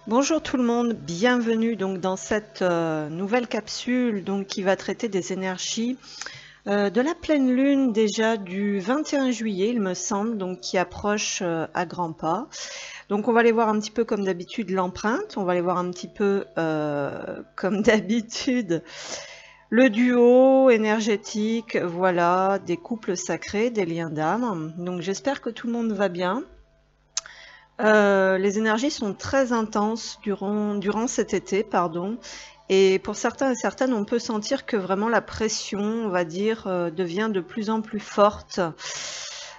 Bonjour tout le monde, bienvenue donc dans cette nouvelle capsule donc qui va traiter des énergies de la pleine lune déjà du 21 juillet il me semble, donc qui approche à grands pas. Donc on va aller voir un petit peu comme d'habitude l'empreinte, on va aller voir un petit peu comme d'habitude le duo énergétique, voilà, des couples sacrés, des liens d'âme. Donc j'espère que tout le monde va bien. Les énergies sont très intenses durant cet été, pardon. Et pour certains et certaines, on peut sentir que vraiment la pression, on va dire, devient de plus en plus forte.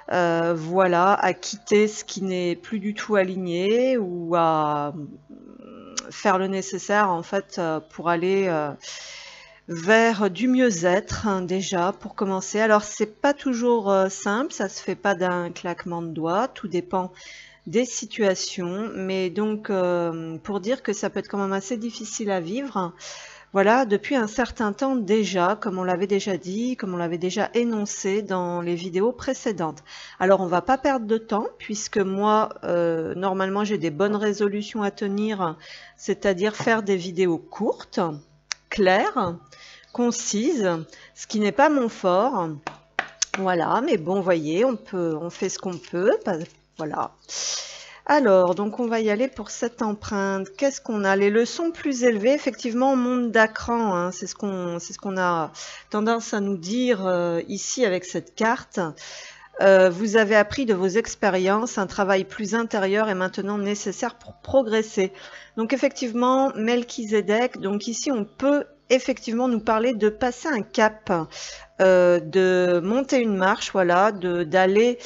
Voilà, à quitter ce qui n'est plus du tout aligné ou à faire le nécessaire en fait pour aller vers du mieux-être déjà pour commencer. Alors c'est pas toujours simple, ça se fait pas d'un claquement de doigts, tout dépend des situations, mais donc pour dire que ça peut être quand même assez difficile à vivre, voilà, depuis un certain temps déjà, comme on l'avait déjà dit, comme on l'avait déjà énoncé dans les vidéos précédentes. Alors on va pas perdre de temps, puisque moi, normalement j'ai des bonnes résolutions à tenir, c'est-à-dire faire des vidéos courtes, claires, concises, ce qui n'est pas mon fort. Voilà, mais bon, voyez, on fait ce qu'on peut, voilà. Alors, donc on va y aller pour cette empreinte. Qu'est-ce qu'on a? Les leçons plus élevées, effectivement, on monte d'acran. Hein, c'est ce qu'on a tendance à nous dire ici avec cette carte. Vous avez appris de vos expériences, un travail plus intérieur est maintenant nécessaire pour progresser. Donc effectivement, Melchizedek, donc ici on peut effectivement nous parler de passer un cap, de monter une marche, voilà, d'aller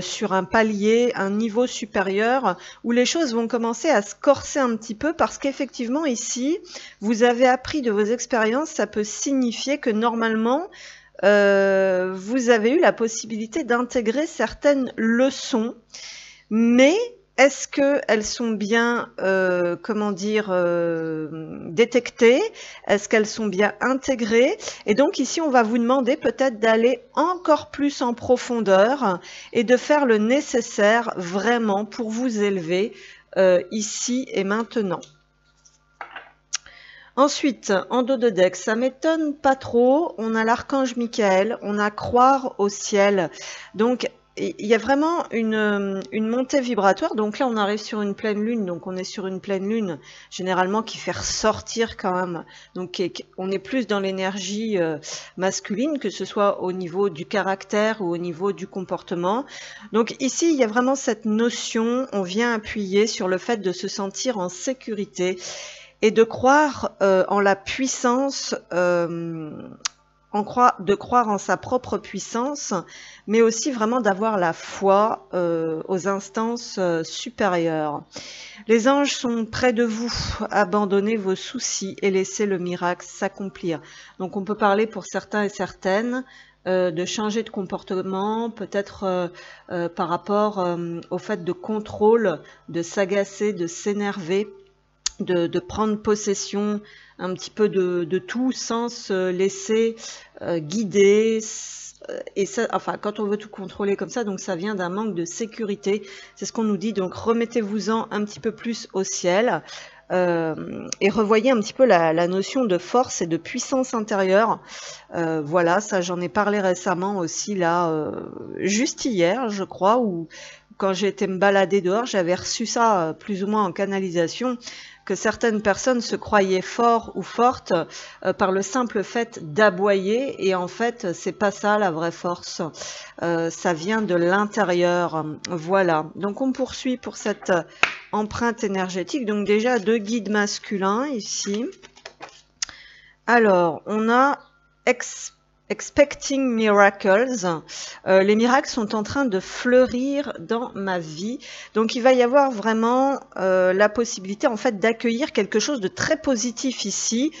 sur un palier, un niveau supérieur, où les choses vont commencer à se corser un petit peu, parce qu'effectivement ici, vous avez appris de vos expériences, ça peut signifier que normalement, vous avez eu la possibilité d'intégrer certaines leçons, mais est-ce qu'elles sont bien, comment dire, détectées? Est-ce qu'elles sont bien intégrées? Et donc ici, on va vous demander peut-être d'aller encore plus en profondeur et de faire le nécessaire vraiment pour vous élever ici et maintenant. Ensuite, en dos de deck, ça m'étonne pas trop. On a l'archange Michael, on a croire au ciel. Donc, il y a vraiment une montée vibratoire. Donc là, on arrive sur une pleine lune. Donc, on est sur une pleine lune, généralement, qui fait ressortir quand même. Donc, on est plus dans l'énergie masculine, que ce soit au niveau du caractère ou au niveau du comportement. Donc, ici, il y a vraiment cette notion. On vient appuyer sur le fait de se sentir en sécurité et de croire en la puissance, de croire en sa propre puissance, mais aussi vraiment d'avoir la foi aux instances supérieures. Les anges sont près de vous, abandonnez vos soucis et laissez le miracle s'accomplir. Donc on peut parler pour certains et certaines de changer de comportement, peut-être par rapport au fait de contrôle, de s'agacer, de s'énerver, de prendre possession un petit peu de tout sans se laisser guider. Et ça, enfin, quand on veut tout contrôler comme ça, donc ça vient d'un manque de sécurité. C'est ce qu'on nous dit. Donc remettez-vous-en un petit peu plus au ciel et revoyez un petit peu la notion de force et de puissance intérieure. Voilà, ça j'en ai parlé récemment aussi là, juste hier, je crois, où quand j'ai été me balader dehors, j'avais reçu ça plus ou moins en canalisation, que certaines personnes se croyaient forts ou fortes par le simple fait d'aboyer, et en fait c'est pas ça la vraie force, ça vient de l'intérieur. Voilà, donc on poursuit pour cette empreinte énergétique. Donc déjà 2 guides masculins ici. Alors on a Expecting Miracles. Les miracles sont en train de fleurir dans ma vie. Donc il va y avoir vraiment la possibilité en fait d'accueillir quelque chose de très positif ici.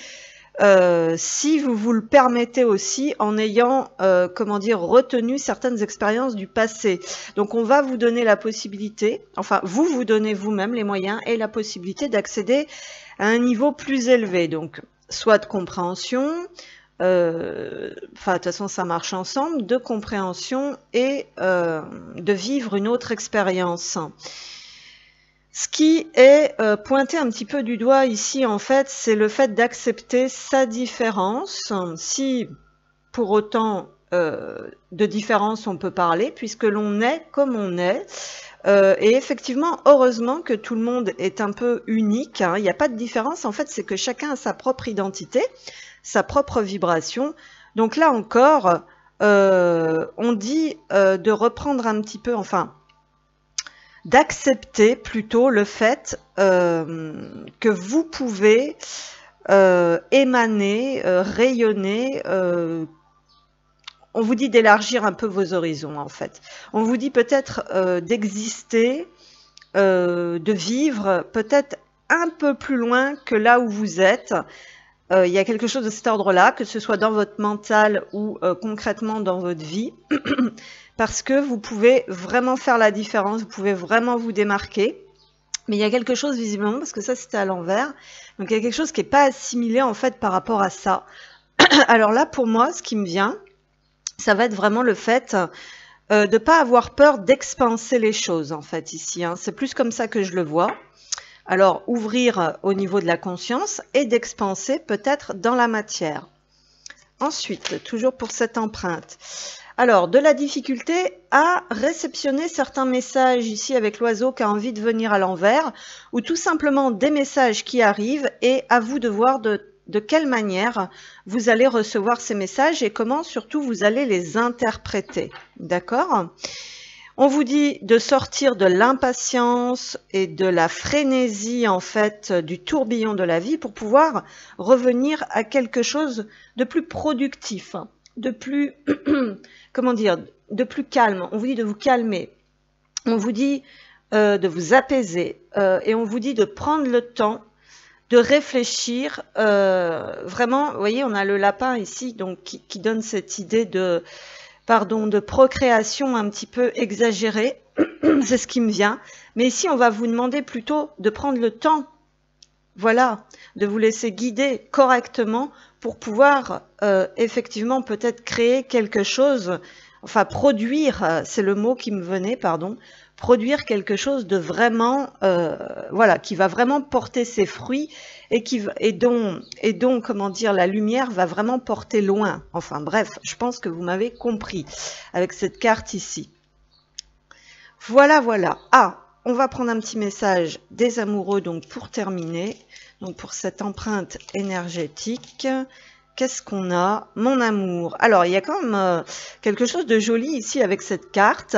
Si vous vous le permettez aussi, en ayant, comment dire, retenu certaines expériences du passé. Donc on va vous donner la possibilité, enfin vous donnez vous-même les moyens et la possibilité d'accéder à un niveau plus élevé. Donc soit de compréhension, de toute façon ça marche ensemble, de compréhension et de vivre une autre expérience. Ce qui est pointé un petit peu du doigt ici, en fait, c'est le fait d'accepter sa différence. Si pour autant de différence on peut parler, puisque l'on est comme on est. Et effectivement, heureusement que tout le monde est un peu unique, hein. Il n'y a pas de différence, en fait, c'est que chacun a sa propre identité, sa propre vibration. Donc là encore, on dit de reprendre un petit peu, enfin, d'accepter plutôt le fait que vous pouvez émaner, rayonner, on vous dit d'élargir un peu vos horizons, en fait. On vous dit peut-être d'exister, de vivre peut-être un peu plus loin que là où vous êtes. Il y a quelque chose de cet ordre-là, que ce soit dans votre mental ou concrètement dans votre vie, parce que vous pouvez vraiment faire la différence, vous pouvez vraiment vous démarquer. Mais il y a quelque chose visiblement, parce que ça c'était à l'envers, donc il y a quelque chose qui n'est pas assimilé en fait par rapport à ça. Alors là, pour moi, ce qui me vient, ça va être vraiment le fait de ne pas avoir peur d'expanser les choses, en fait, ici, hein. C'est plus comme ça que je le vois. Alors, ouvrir au niveau de la conscience et d'expanser peut-être dans la matière. Ensuite, toujours pour cette empreinte. Alors, de la difficulté à réceptionner certains messages ici avec l'oiseau qui a envie de venir à l'envers, ou tout simplement des messages qui arrivent et à vous de voir de quelle manière vous allez recevoir ces messages et comment surtout vous allez les interpréter. D'accord ? On vous dit de sortir de l'impatience et de la frénésie en fait du tourbillon de la vie pour pouvoir revenir à quelque chose de plus productif, de plus, comment dire, de plus calme. On vous dit de vous calmer, on vous dit de vous apaiser et on vous dit de prendre le temps de réfléchir. Vraiment, vous voyez, on a le lapin ici donc qui donne cette idée de procréation un petit peu exagérée, c'est ce qui me vient. Mais ici, on va vous demander plutôt de prendre le temps, voilà, de vous laisser guider correctement pour pouvoir effectivement peut-être créer quelque chose, enfin produire, c'est le mot qui me venait, pardon, produire quelque chose de vraiment, voilà, qui va vraiment porter ses fruits et dont, comment dire, la lumière va vraiment porter loin. Enfin bref, je pense que vous m'avez compris avec cette carte ici. Voilà, voilà. Ah, on va prendre un petit message des amoureux donc pour terminer. Donc pour cette empreinte énergétique. Qu'est-ce qu'on a? Mon amour. Alors, il y a quand même quelque chose de joli ici avec cette carte.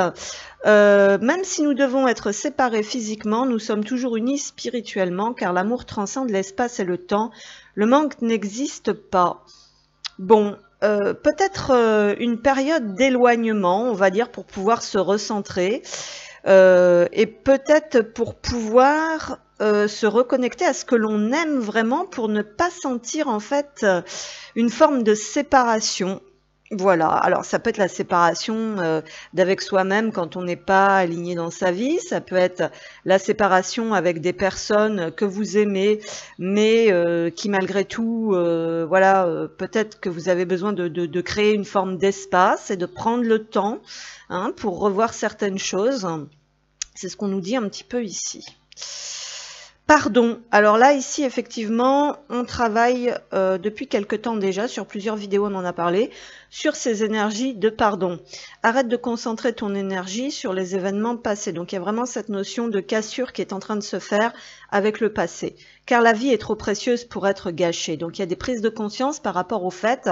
Même si nous devons être séparés physiquement, nous sommes toujours unis spirituellement, car l'amour transcende l'espace et le temps. Le manque n'existe pas. Bon, peut-être une période d'éloignement, on va dire, pour pouvoir se recentrer. Et peut-être pour pouvoir se reconnecter à ce que l'on aime vraiment pour ne pas sentir en fait une forme de séparation. Voilà, alors ça peut être la séparation d'avec soi-même quand on n'est pas aligné dans sa vie, ça peut être la séparation avec des personnes que vous aimez, mais qui malgré tout, voilà, peut-être que vous avez besoin de créer une forme d'espace et de prendre le temps pour revoir certaines choses. C'est ce qu'on nous dit un petit peu ici. Pardon. Alors là, ici, effectivement, on travaille depuis quelque temps déjà, sur plusieurs vidéos, on en a parlé, sur ces énergies de pardon. Arrête de concentrer ton énergie sur les événements passés. Donc, il y a vraiment cette notion de cassure qui est en train de se faire avec le passé. Car la vie est trop précieuse pour être gâchée. Donc, il y a des prises de conscience par rapport au fait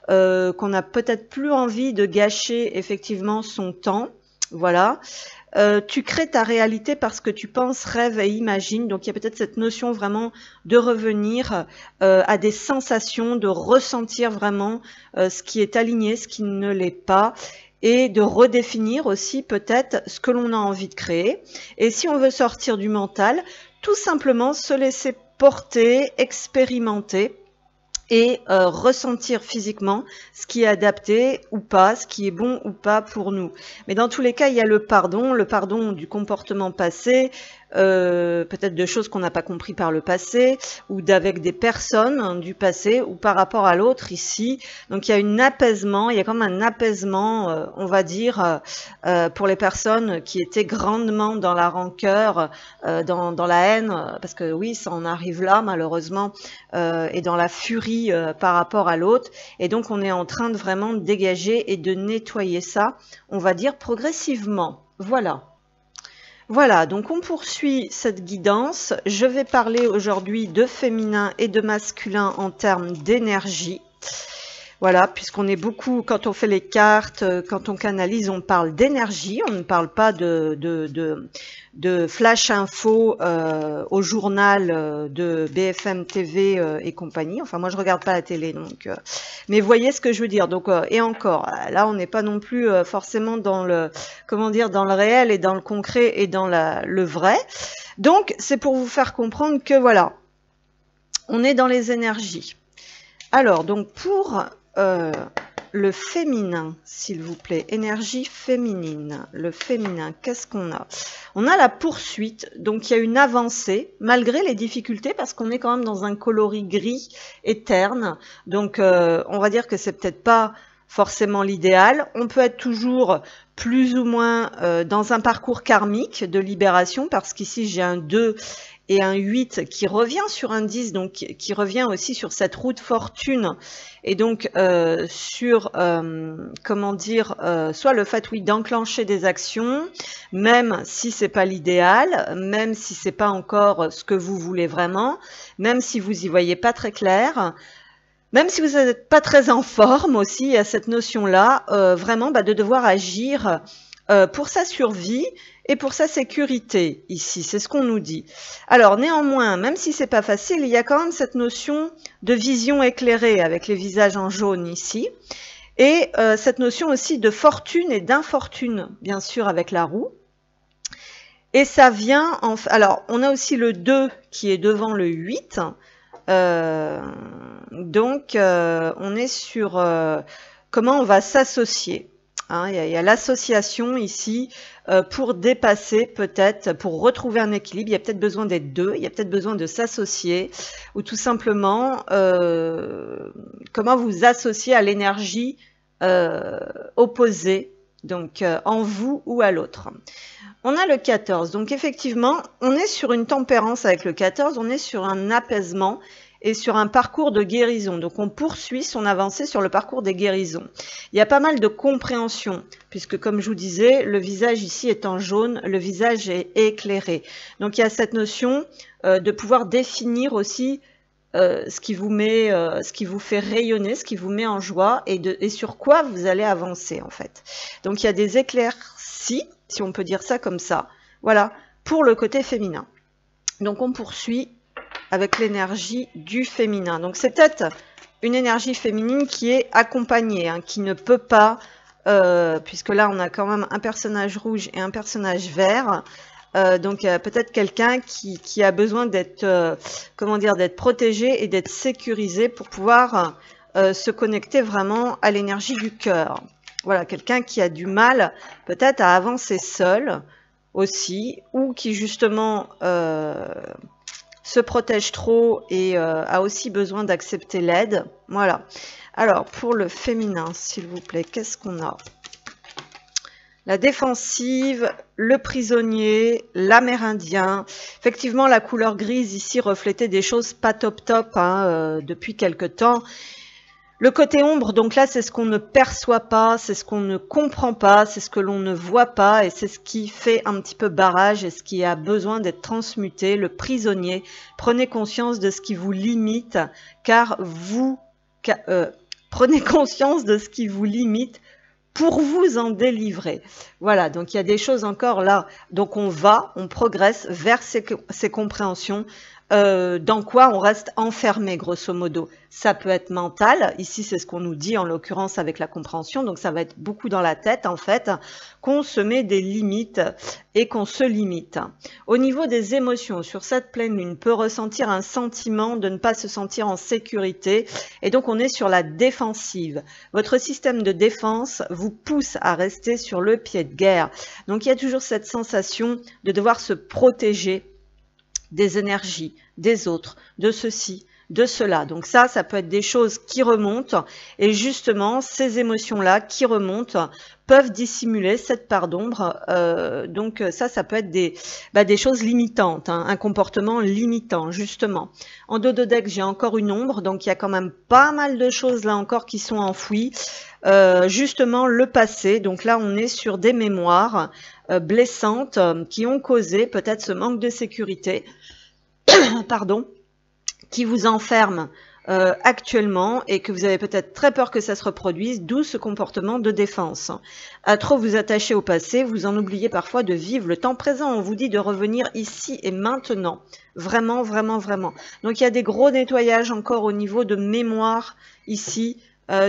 qu'on n'a peut-être plus envie de gâcher effectivement son temps. Voilà. Tu crées ta réalité parce que tu penses, rêves et imagines. Donc il y a peut-être cette notion vraiment de revenir à des sensations, de ressentir vraiment ce qui est aligné, ce qui ne l'est pas, et de redéfinir aussi peut-être ce que l'on a envie de créer. Et si on veut sortir du mental, tout simplement se laisser porter, expérimenter et ressentir physiquement ce qui est adapté ou pas, ce qui est bon ou pas pour nous. Mais dans tous les cas, il y a le pardon du comportement passé, peut-être de choses qu'on n'a pas compris par le passé, ou d'avec des personnes du passé, ou par rapport à l'autre ici. Donc il y a un apaisement, il y a comme un apaisement, on va dire, pour les personnes qui étaient grandement dans la rancœur, dans la haine, parce que oui, ça en arrive là malheureusement, et dans la furie par rapport à l'autre. Et donc on est en train de vraiment dégager et de nettoyer ça, on va dire progressivement. Voilà. Voilà, donc on poursuit cette guidance. Je vais parler aujourd'hui de féminin et de masculin en termes d'énergie. Voilà, puisqu'on est beaucoup, quand on fait les cartes, quand on canalise, on parle d'énergie, on ne parle pas de flash info au journal de BFM TV et compagnie. Enfin, moi, je regarde pas la télé, donc. Mais voyez ce que je veux dire. Donc, et encore, là, on n'est pas non plus forcément dans le, comment dire, dans le réel et dans le concret et dans le vrai. Donc, c'est pour vous faire comprendre que voilà, on est dans les énergies. Alors, donc pour le féminin, s'il vous plaît, énergie féminine, le féminin, qu'est-ce qu'on a? On a la poursuite, donc il y a une avancée, malgré les difficultés, parce qu'on est quand même dans un coloris gris et terne, donc on va dire que c'est peut-être pas forcément l'idéal. On peut être toujours plus ou moins dans un parcours karmique de libération, parce qu'ici j'ai un 2 et un 8 qui revient sur un 10, donc qui revient aussi sur cette route fortune, et donc sur, comment dire, soit le fait, oui, d'enclencher des actions, même si c'est pas l'idéal, même si c'est pas encore ce que vous voulez vraiment, même si vous y voyez pas très clair, même si vous n'êtes pas très en forme aussi, à cette notion-là, vraiment de devoir agir pour sa survie et pour sa sécurité ici, c'est ce qu'on nous dit. Alors néanmoins, même si c'est pas facile, il y a quand même cette notion de vision éclairée avec les visages en jaune ici, et cette notion aussi de fortune et d'infortune, bien sûr, avec la roue. Et ça vient, alors on a aussi le 2 qui est devant le 8, donc on est sur comment on va s'associer. Hein, il y a l'association ici pour dépasser peut-être, pour retrouver un équilibre. Il y a peut-être besoin d'être deux, il y a peut-être besoin de s'associer, ou tout simplement comment vous associer à l'énergie opposée, donc en vous ou à l'autre. On a le 14, donc effectivement, on est sur une tempérance avec le 14, on est sur un apaisement et sur un parcours de guérison. Donc on poursuit son avancée sur le parcours des guérisons. Il y a pas mal de compréhension, puisque comme je vous disais, le visage ici est en jaune, le visage est éclairé. Donc il y a cette notion de pouvoir définir aussi ce qui vous met, ce qui vous fait rayonner, ce qui vous met en joie, et sur quoi vous allez avancer en fait. Donc il y a des éclaircies, si on peut dire ça comme ça. Voilà, pour le côté féminin. Donc on poursuit avec l'énergie du féminin. Donc c'est peut-être une énergie féminine qui est accompagnée, hein, qui ne peut pas, puisque là on a quand même un personnage rouge et un personnage vert, donc peut-être quelqu'un qui a besoin d'être, comment dire, d'être protégé et d'être sécurisé pour pouvoir se connecter vraiment à l'énergie du cœur. Voilà, quelqu'un qui a du mal peut-être à avancer seul aussi, ou qui justement se protège trop et a aussi besoin d'accepter l'aide. Voilà. Alors, pour le féminin, s'il vous plaît, qu'est-ce qu'on a? La défensive, le prisonnier, l'amérindien. Effectivement, la couleur grise ici reflétait des choses pas top hein, depuis quelque temps. Le côté ombre, donc là, c'est ce qu'on ne perçoit pas, c'est ce qu'on ne comprend pas, c'est ce que l'on ne voit pas, et c'est ce qui fait un petit peu barrage et ce qui a besoin d'être transmuté. Le prisonnier, prenez conscience de ce qui vous limite, car vous... prenez conscience de ce qui vous limite pour vous en délivrer. Voilà, donc il y a des choses encore là. Donc on progresse vers ces compréhensions dans quoi on reste enfermé, grosso modo. Ça peut être mental, ici c'est ce qu'on nous dit en l'occurrence avec la compréhension, donc ça va être beaucoup dans la tête en fait, qu'on se met des limites et qu'on se limite. Au niveau des émotions, sur cette pleine lune, peut ressentir un sentiment de ne pas se sentir en sécurité et donc on est sur la défensive. Votre système de défense vous pousse à rester sur le pied de guerre. Donc il y a toujours cette sensation de devoir se protéger des énergies, des autres, de ceci, de cela. Donc ça peut être des choses qui remontent et justement ces émotions-là qui remontent peuvent dissimuler cette part d'ombre. Donc ça peut être des choses limitantes, hein, un comportement limitant justement. En dos de deck, j'ai encore une ombre, donc il y a quand même pas mal de choses là encore qui sont enfouies. Justement le passé, donc là on est sur des mémoires blessantes qui ont causé peut-être ce manque de sécurité, pardon, qui vous enferme actuellement et que vous avez peut-être très peur que ça se reproduise, d'où ce comportement de défense. À trop vous attacher au passé, vous en oubliez parfois de vivre le temps présent. On vous dit de revenir ici et maintenant. Vraiment, vraiment, vraiment. Donc il y a des gros nettoyages encore au niveau de mémoire ici,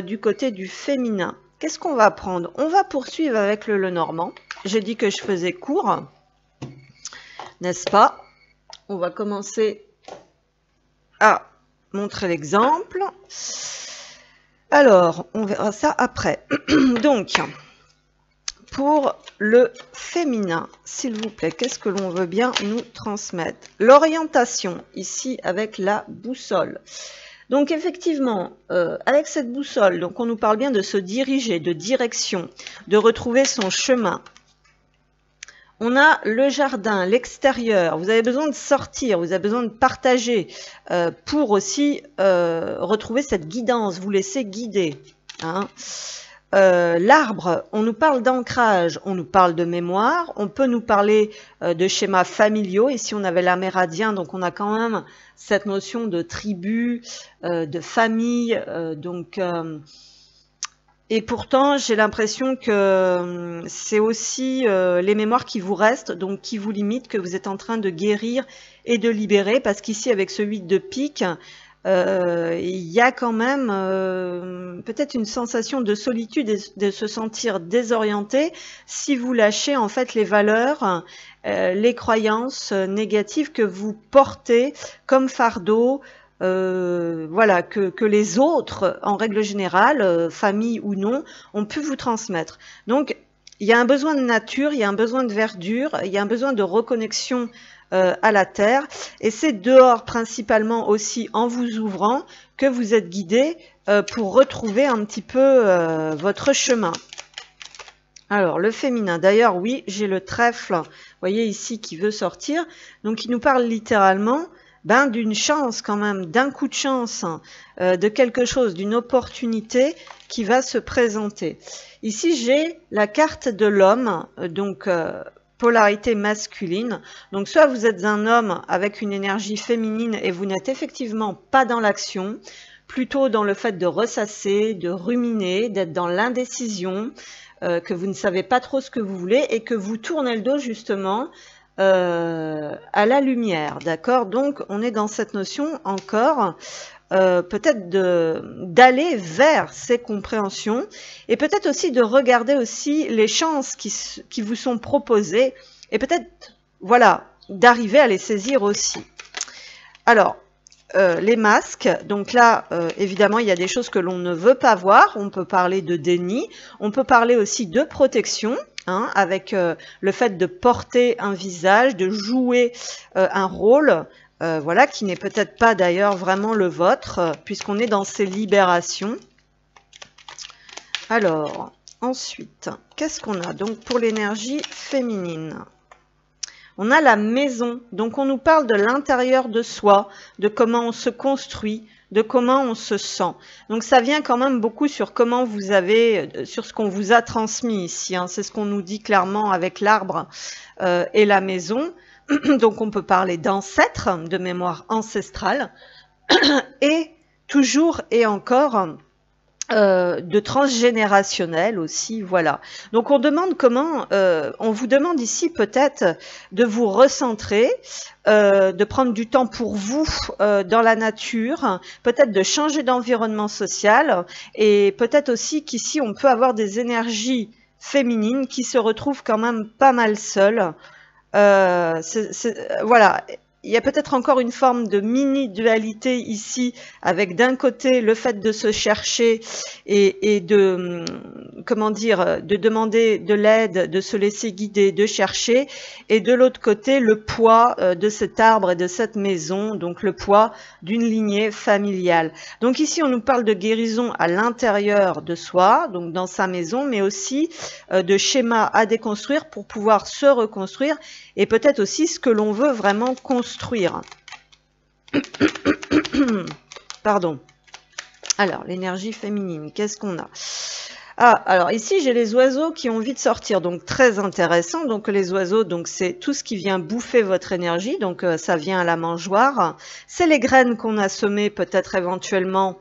du côté du féminin. Qu'est-ce qu'on va prendre? On va poursuivre avec le Lenormand. J'ai dit que je faisais court, n'est-ce pas? On va commencer à montrer l'exemple. Alors, on verra ça après. Donc, pour le féminin, s'il vous plaît, qu'est-ce que l'on veut bien nous transmettre? L'orientation, ici, avec la boussole. Donc effectivement, avec cette boussole, donc on nous parle bien de se diriger, de direction, de retrouver son chemin. On a le jardin, l'extérieur, vous avez besoin de sortir, vous avez besoin de partager pour aussi retrouver cette guidance, vous laisser guider. Hein. L'arbre, on nous parle d'ancrage, on nous parle de mémoire, on peut nous parler de schémas familiaux. Ici, on avait l'amérindien, donc on a quand même cette notion de tribu, de famille. Et pourtant, j'ai l'impression que c'est aussi les mémoires qui vous restent, donc qui vous limitent, que vous êtes en train de guérir et de libérer. Parce qu'ici, avec ce 8 de pique, il y a quand même peut-être une sensation de solitude et de se sentir désorienté si vous lâchez en fait les valeurs, les croyances négatives que vous portez comme fardeau, voilà, que les autres, en règle générale, famille ou non, ont pu vous transmettre. Donc, il y a un besoin de nature, il y a un besoin de verdure, il y a un besoin de reconnexion à la terre, et c'est dehors principalement aussi en vous ouvrant que vous êtes guidé pour retrouver un petit peu votre chemin. Alors le féminin, d'ailleurs oui, j'ai le trèfle, vous voyez ici, qui veut sortir, donc il nous parle littéralement d'une chance quand même, d'un coup de chance, de quelque chose, d'une opportunité qui va se présenter. Ici j'ai la carte de l'homme, donc polarité masculine. Donc soit vous êtes un homme avec une énergie féminine et vous n'êtes effectivement pas dans l'action, plutôt dans le fait de ressasser, de ruminer, d'être dans l'indécision, que vous ne savez pas trop ce que vous voulez et que vous tournez le dos justement à la lumière, d'accord? Donc on est dans cette notion encore peut-être d'aller vers ces compréhensions et peut-être aussi de regarder aussi les chances qui vous sont proposées et peut-être voilà d'arriver à les saisir aussi. Alors les masques, donc là évidemment il y a des choses que l'on ne veut pas voir, on peut parler de déni, on peut parler aussi de protection. Hein, avec le fait de porter un visage, de jouer un rôle, voilà, qui n'est peut-être pas d'ailleurs vraiment le vôtre, puisqu'on est dans ces libérations. Alors, ensuite, qu'est-ce qu'on a donc pour l'énergie féminine? On a la maison, donc on nous parle de l'intérieur de soi, de comment on se construit, de comment on se sent. Donc ça vient quand même beaucoup sur comment vous avez, sur ce qu'on vous a transmis ici. Hein. C'est ce qu'on nous dit clairement avec l'arbre et la maison. Donc on peut parler d'ancêtres, de mémoire ancestrale. Et toujours et encore, de transgénérationnel aussi, voilà. Donc on demande comment, on vous demande ici peut-être de vous recentrer, de prendre du temps pour vous dans la nature, peut-être de changer d'environnement social, et peut-être aussi qu'ici on peut avoir des énergies féminines qui se retrouvent quand même pas mal seules. Voilà. Il y a peut-être encore une forme de mini-dualité ici, avec d'un côté le fait de se chercher et de, comment dire, de demander de l'aide, de se laisser guider, de chercher, et de l'autre côté le poids de cet arbre et de cette maison, donc le poids d'une lignée familiale. Donc ici on nous parle de guérison à l'intérieur de soi, donc dans sa maison, mais aussi de schémas à déconstruire pour pouvoir se reconstruire, et peut-être aussi ce que l'on veut vraiment construire. Pardon. Alors, l'énergie féminine, qu'est-ce qu'on a? Ah, alors ici, j'ai les oiseaux qui ont envie de sortir, donc très intéressant. Donc les oiseaux, donc c'est tout ce qui vient bouffer votre énergie, donc ça vient à la mangeoire. C'est les graines qu'on a semées peut-être éventuellement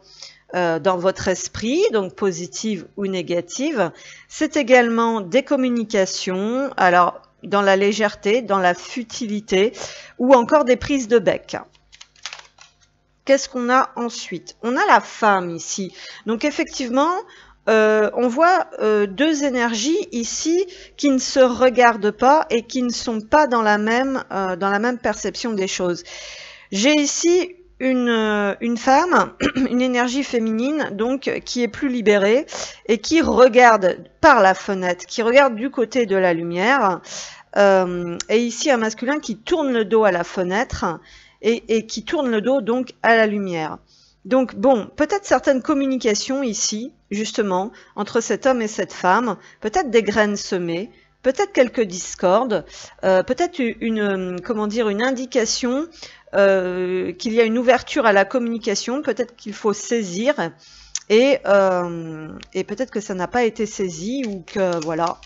dans votre esprit, donc positive ou négative. C'est également des communications, alors dans la légèreté, dans la futilité, ou encore des prises de bec. Qu'est-ce qu'on a ensuite? On a la femme ici. Donc effectivement, on voit deux énergies ici qui ne se regardent pas et qui ne sont pas dans la même perception des choses. J'ai ici une femme, une énergie féminine, donc qui est plus libérée et qui regarde par la fenêtre, qui regarde du côté de la lumière. Et ici un masculin qui tourne le dos à la fenêtre et qui tourne le dos donc à la lumière. Donc bon, peut-être certaines communications ici, justement, entre cet homme et cette femme, peut-être des graines semées, peut-être quelques discordes, peut-être comment dire, une indication qu'il y a une ouverture à la communication, peut-être qu'il faut saisir, et peut-être que ça n'a pas été saisi, ou que voilà,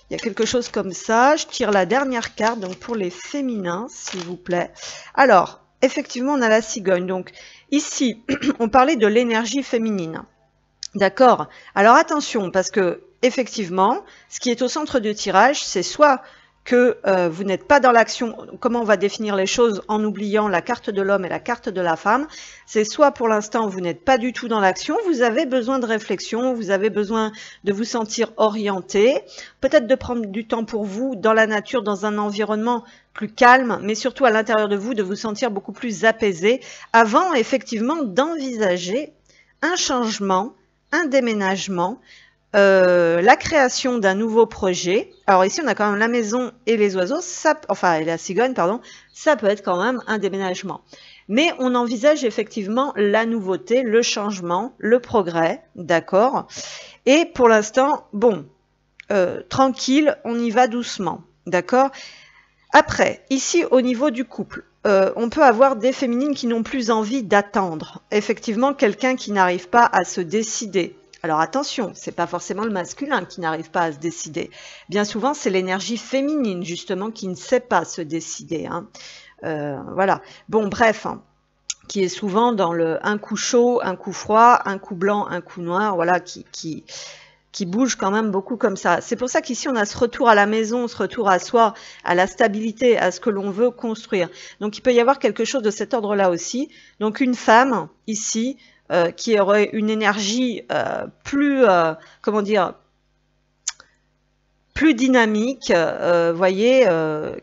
il y a quelque chose comme ça. Je tire la dernière carte, donc pour les féminins, s'il vous plaît. Alors, effectivement, on a la cigogne. Donc ici, on parlait de l'énergie féminine. D'accord? Alors attention, parce que effectivement, ce qui est au centre du tirage, c'est soit que vous n'êtes pas dans l'action. Comment on va définir les choses en oubliant la carte de l'homme et la carte de la femme? C'est soit pour l'instant vous n'êtes pas du tout dans l'action, vous avez besoin de réflexion, vous avez besoin de vous sentir orienté, peut-être de prendre du temps pour vous dans la nature, dans un environnement plus calme, mais surtout à l'intérieur de vous, de vous sentir beaucoup plus apaisé, avant effectivement d'envisager un changement, un déménagement, la création d'un nouveau projet. Alors ici, on a quand même la maison et les oiseaux, enfin et la cigogne, pardon, ça peut être quand même un déménagement. Mais on envisage effectivement la nouveauté, le changement, le progrès, d'accord? Et pour l'instant, bon, tranquille, on y va doucement, d'accord? Après, ici, au niveau du couple, on peut avoir des féminines qui n'ont plus envie d'attendre. Effectivement, quelqu'un qui n'arrive pas à se décider. Alors attention, c'est pas forcément le masculin qui n'arrive pas à se décider. Bien souvent, c'est l'énergie féminine, justement, qui ne sait pas se décider. Hein. Voilà. Bon, bref, hein, qui est souvent dans le un coup chaud, un coup froid, un coup blanc, un coup noir, voilà, qui bouge quand même beaucoup comme ça. C'est pour ça qu'ici, on a ce retour à la maison, ce retour à soi, à la stabilité, à ce que l'on veut construire. Donc, il peut y avoir quelque chose de cet ordre-là aussi. Donc, une femme, ici, qui aurait une énergie plus, comment dire, plus dynamique, voyez,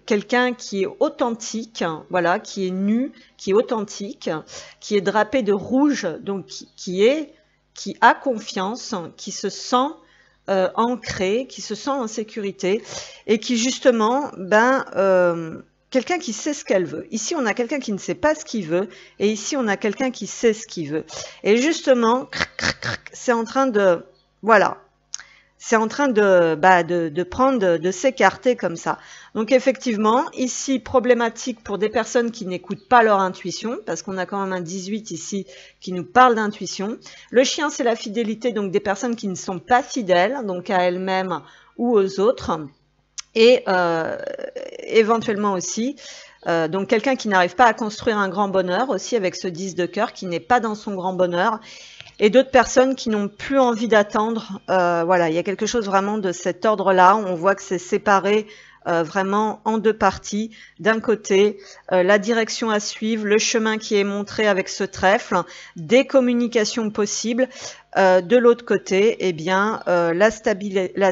quelqu'un qui est authentique, voilà, qui est nu, qui est authentique, qui est drapé de rouge, donc qui a confiance, qui se sent ancré, qui se sent en sécurité et qui justement, quelqu'un qui sait ce qu'elle veut. Ici, on a quelqu'un qui ne sait pas ce qu'il veut et ici, on a quelqu'un qui sait ce qu'il veut. Et justement, c'est en train de, voilà, c'est en train de prendre, de s'écarter comme ça. Donc effectivement, ici, problématique pour des personnes qui n'écoutent pas leur intuition, parce qu'on a quand même un 18 ici qui nous parle d'intuition. Le chien, c'est la fidélité, donc des personnes qui ne sont pas fidèles, donc à elles-mêmes ou aux autres. Et éventuellement aussi, donc quelqu'un qui n'arrive pas à construire un grand bonheur, aussi avec ce 10 de cœur, qui n'est pas dans son grand bonheur. et d'autres personnes qui n'ont plus envie d'attendre. Voilà, il y a quelque chose vraiment de cet ordre-là. On voit que c'est séparé vraiment en deux parties. D'un côté, la direction à suivre, le chemin qui est montré avec ce trèfle, des communications possibles. De l'autre côté, eh bien, la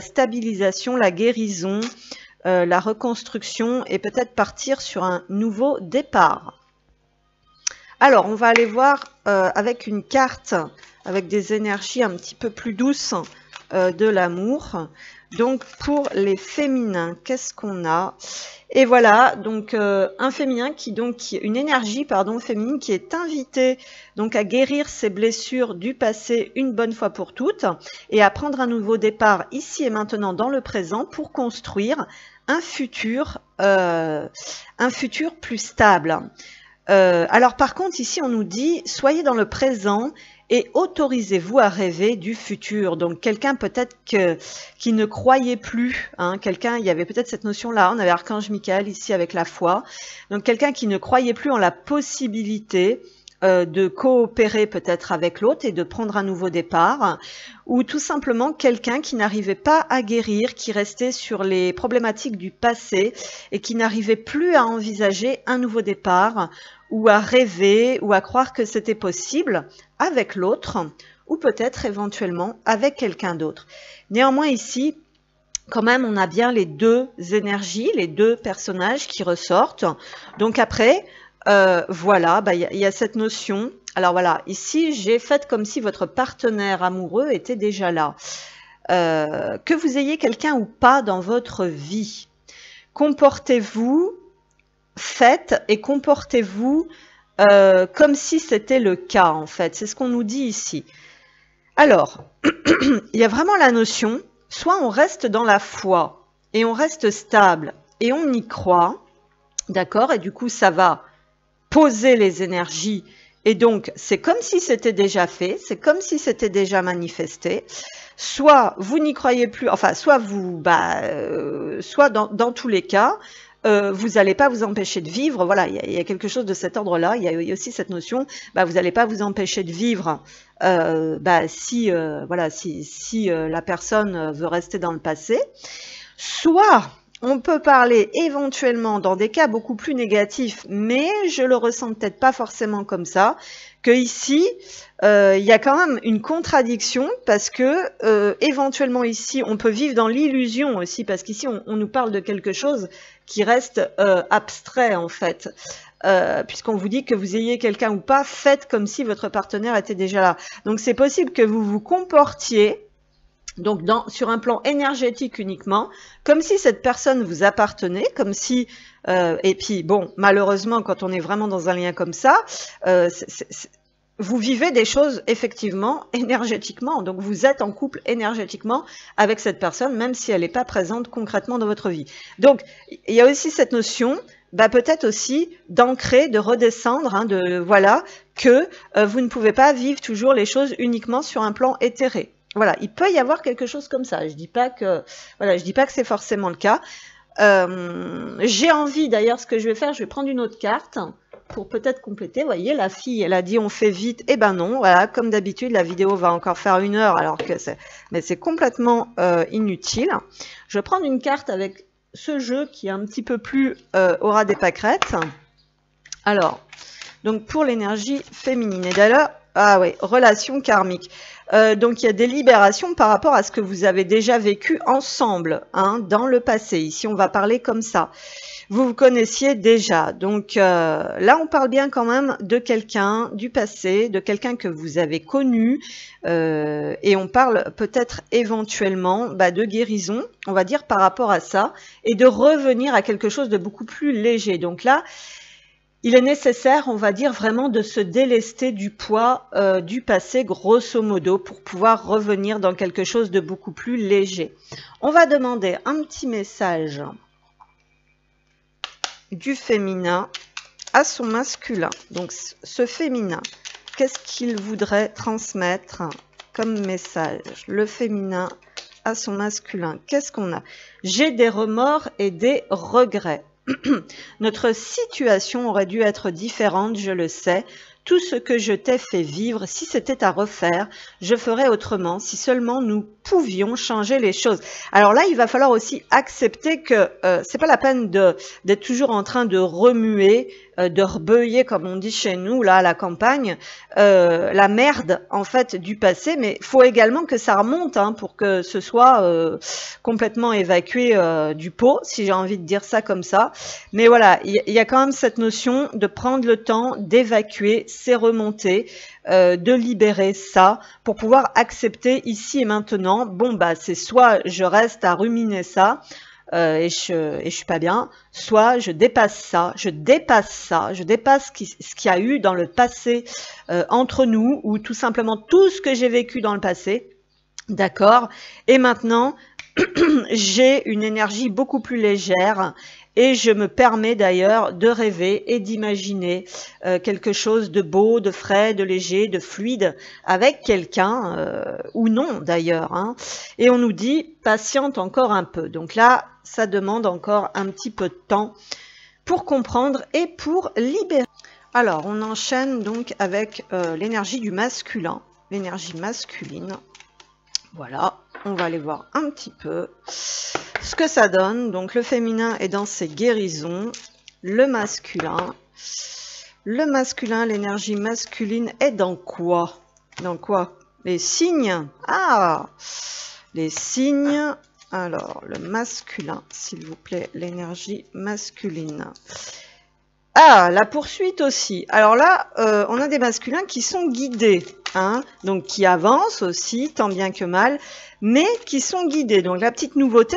stabilisation, la guérison, la reconstruction et peut-être partir sur un nouveau départ. Alors, on va aller voir avec une carte, avec des énergies un petit peu plus douces de l'amour. Donc, pour les féminins, qu'est-ce qu'on a? Et voilà, donc un féminin une énergie, pardon, féminine qui est invitée donc à guérir ses blessures du passé une bonne fois pour toutes et à prendre un nouveau départ ici et maintenant dans le présent pour construire un futur plus stable. Alors par contre, ici on nous dit, soyez dans le présent et autorisez-vous à rêver du futur. Donc quelqu'un peut-être qui ne croyait plus, hein, quelqu'un, il y avait peut-être cette notion-là, on avait Archange Michael ici avec la foi, donc quelqu'un qui ne croyait plus en la possibilité de coopérer peut-être avec l'autre et de prendre un nouveau départ, ou tout simplement quelqu'un qui n'arrivait pas à guérir, qui restait sur les problématiques du passé et qui n'arrivait plus à envisager un nouveau départ, ou à rêver, ou à croire que c'était possible avec l'autre, ou peut-être éventuellement avec quelqu'un d'autre. Néanmoins ici, quand même, on a bien les deux énergies, les deux personnages qui ressortent. Donc après, voilà, il y a cette notion. Alors voilà, ici, j'ai fait comme si votre partenaire amoureux était déjà là. Que vous ayez quelqu'un ou pas dans votre vie, comportez-vous, faites et comportez-vous comme si c'était le cas, en fait. C'est ce qu'on nous dit ici. Alors, il y a vraiment la notion, soit on reste dans la foi et on reste stable et on y croit, d'accord? Et du coup, ça va poser les énergies et donc c'est comme si c'était déjà fait, c'est comme si c'était déjà manifesté. Soit vous n'y croyez plus, enfin soit vous, soit dans tous les cas, vous n'allez pas vous empêcher de vivre. Voilà, il y a quelque chose de cet ordre-là. Il y a aussi cette notion, vous n'allez pas vous empêcher de vivre si la personne veut rester dans le passé. Soit on peut parler éventuellement dans des cas beaucoup plus négatifs, mais je le ressens peut-être pas forcément comme ça, que ici, il y a quand même une contradiction parce que éventuellement ici, on peut vivre dans l'illusion aussi, parce qu'ici, on nous parle de quelque chose qui reste abstrait en fait. Puisqu'on vous dit que vous ayez quelqu'un ou pas, faites comme si votre partenaire était déjà là. Donc c'est possible que vous vous comportiez donc sur un plan énergétique uniquement, comme si cette personne vous appartenait, comme si, et puis bon, malheureusement, quand on est vraiment dans un lien comme ça, vous vivez des choses effectivement énergétiquement, donc vous êtes en couple énergétiquement avec cette personne, même si elle n'est pas présente concrètement dans votre vie. Donc, il y a aussi cette notion, peut-être aussi d'ancrer, de redescendre, hein, voilà, que vous ne pouvez pas vivre toujours les choses uniquement sur un plan éthéré. Voilà, il peut y avoir quelque chose comme ça. Je dis pas que c'est forcément le cas. J'ai envie, d'ailleurs, ce que je vais faire, je vais prendre une autre carte pour peut-être compléter. Vous voyez, la fille, elle a dit on fait vite. Eh ben non, voilà, comme d'habitude, la vidéo va encore faire 1 heure, alors que c'est complètement inutile. Je vais prendre une carte avec ce jeu qui est un petit peu plus aura des pâquerettes. Alors, donc pour l'énergie féminine. Et d'ailleurs, ah oui, relation karmique. Donc il y a des libérations par rapport à ce que vous avez déjà vécu ensemble, hein, dans le passé. Ici, on va parler comme ça. Vous vous connaissiez déjà. Donc là, on parle bien quand même de quelqu'un du passé, de quelqu'un que vous avez connu. Et on parle peut-être éventuellement de guérison, on va dire, par rapport à ça. Et de revenir à quelque chose de beaucoup plus léger. Donc là, il est nécessaire, on va dire, vraiment de se délester du poids du passé, grosso modo, pour pouvoir revenir dans quelque chose de beaucoup plus léger. On va demander un petit message du féminin à son masculin. Donc, ce féminin, qu'est-ce qu'il voudrait transmettre comme message? Le féminin à son masculin, qu'est-ce qu'on a? J'ai des remords et des regrets. Notre situation aurait dû être différente, je le sais. tout ce que je t'ai fait vivre, si c'était à refaire, je ferais autrement, si seulement nous pouvions changer les choses. Alors là, il va falloir aussi accepter que c'est pas la peine d'être toujours en train de remuer, de rebeuiller, comme on dit chez nous, là, à la campagne, la merde, en fait, du passé, mais il faut également que ça remonte, hein, pour que ce soit complètement évacué du pot, si j'ai envie de dire ça comme ça. Mais voilà, il y a quand même cette notion de prendre le temps d'évacuer ces remontées, de libérer ça pour pouvoir accepter ici et maintenant. Bon, bah c'est soit je reste à ruminer ça et je suis pas bien, soit je dépasse ça, je dépasse ce qu'il y a eu dans le passé entre nous, ou tout simplement tout ce que j'ai vécu dans le passé. D'accord? Et maintenant, j'ai une énergie beaucoup plus légère et je me permets d'ailleurs de rêver et d'imaginer quelque chose de beau, de frais, de léger, de fluide avec quelqu'un ou non d'ailleurs, hein. Et on nous dit patiente encore un peu. Donc là, ça demande encore un petit peu de temps pour comprendre et pour libérer. Alors, on enchaîne donc avec l'énergie du masculin, l'énergie masculine. Voilà, on va aller voir un petit peu ce que ça donne. Donc le féminin est dans ses guérisons, le masculin, l'énergie masculine est dans quoi? Dans quoi? Les signes. Ah, les signes. Alors, le masculin, s'il vous plaît, l'énergie masculine. Ah, la poursuite aussi. Alors là, on a des masculins qui sont guidés, hein, donc qui avancent aussi, tant bien que mal, mais qui sont guidés. Donc la petite nouveauté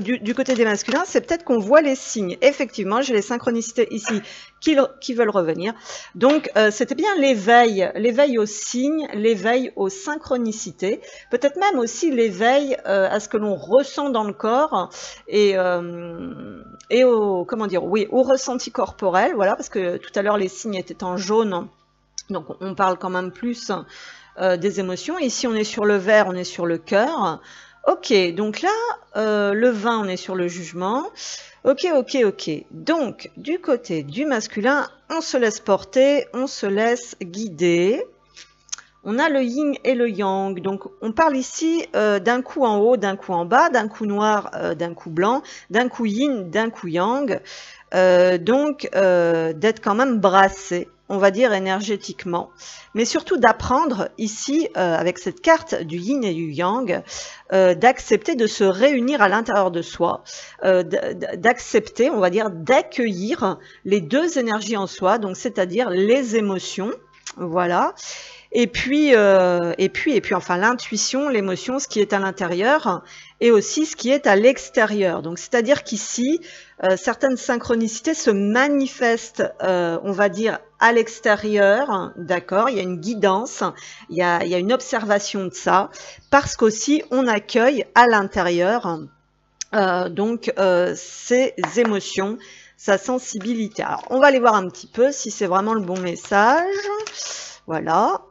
du côté des masculins, c'est peut-être qu'on voit les signes. Effectivement, j'ai les synchronicités ici qui veulent revenir. Donc c'était bien l'éveil aux signes, l'éveil aux synchronicités, peut-être même aussi l'éveil à ce que l'on ressent dans le corps et au, comment dire, oui, au ressenti corporel, voilà, parce que tout à l'heure les signes étaient en jaune, donc on parle quand même plus des émotions. Ici on est sur le vert, on est sur le cœur. Ok, donc là, le 20, on est sur le jugement. Ok. Donc, du côté du masculin, on se laisse porter, on se laisse guider. On a le yin et le yang. Donc, on parle ici d'un coup en haut, d'un coup en bas, d'un coup noir, d'un coup blanc, d'un coup yin, d'un coup yang. Donc, d'être quand même brassé, on va dire énergétiquement, mais surtout d'apprendre ici, avec cette carte du yin et du yang, d'accepter de se réunir à l'intérieur de soi, d'accepter, on va dire, d'accueillir les deux énergies en soi, donc c'est-à-dire les émotions, voilà. Et puis, enfin, l'intuition, l'émotion, ce qui est à l'intérieur, et aussi ce qui est à l'extérieur. Donc, c'est-à-dire qu'ici, certaines synchronicités se manifestent, on va dire, à l'extérieur, d'accord? Il y a une guidance, il y a une observation de ça, parce qu'aussi, on accueille à l'intérieur, donc, ces émotions, sa sensibilité. Alors, on va aller voir un petit peu si c'est vraiment le bon message. Voilà.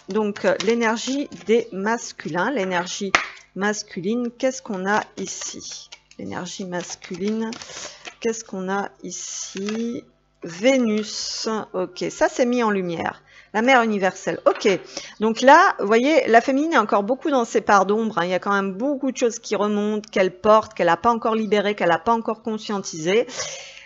Donc, l'énergie des masculins, l'énergie masculine, qu'est-ce qu'on a ici? L'énergie masculine, qu'est-ce qu'on a ici? Vénus, ok, ça c'est mis en lumière. La mère universelle, ok. Donc là, vous voyez, la féminine est encore beaucoup dans ses parts d'ombre, hein. Il y a quand même beaucoup de choses qui remontent, qu'elle porte, qu'elle n'a pas encore libérées, qu'elle n'a pas encore conscientisées.